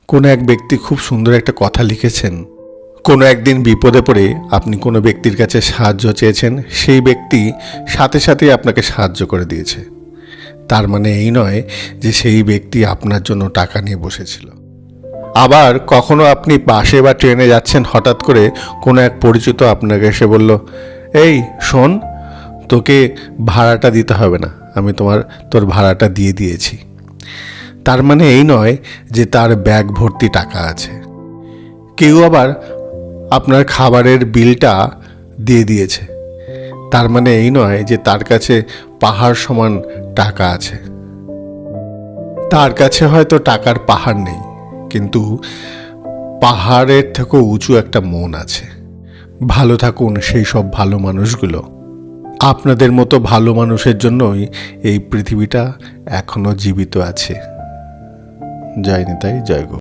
কোনো এক ব্যক্তি খুব সুন্দর একটা কথা লিখেছেন। কোনো একদিন বিপদে পড়ে আপনি কোনো ব্যক্তির কাছে সাহায্য চেয়েছেন, সেই ব্যক্তি সাথে সাথেই আপনাকে সাহায্য করে দিয়েছে। তার মানে এই নয় যে সেই ব্যক্তি আপনার জন্য টাকা নিয়ে বসেছিল। আবার কখনো আপনি বাসে বা ট্রেনে যাচ্ছেন, হঠাৎ করে কোনো এক পরিচিত আপনাকে এসে বলল, এই শোন, তোকে ভাড়াটা দিতে হবে না, আমি তোর ভাড়াটা দিয়ে দিয়েছি। তার মানে এই নয় যে তার ব্যাগ ভর্তি টাকা আছে। কেউ আবার আপনার খাবারের বিলটা দিয়ে দিয়েছে, তার মানে এই নয় যে তার কাছে পাহাড় সমান টাকা আছে। তার কাছে হয়তো টাকার পাহাড় নেই, কিন্তু পাহাড়ের থেকেও উঁচু একটা মন আছে। ভালো থাকুন সেই সব ভালো মানুষগুলো। আপনাদের মতো ভালো মানুষের জন্যই এই পৃথিবীটা এখনো জীবিত আছে। জয় নিতাই, জয় গো।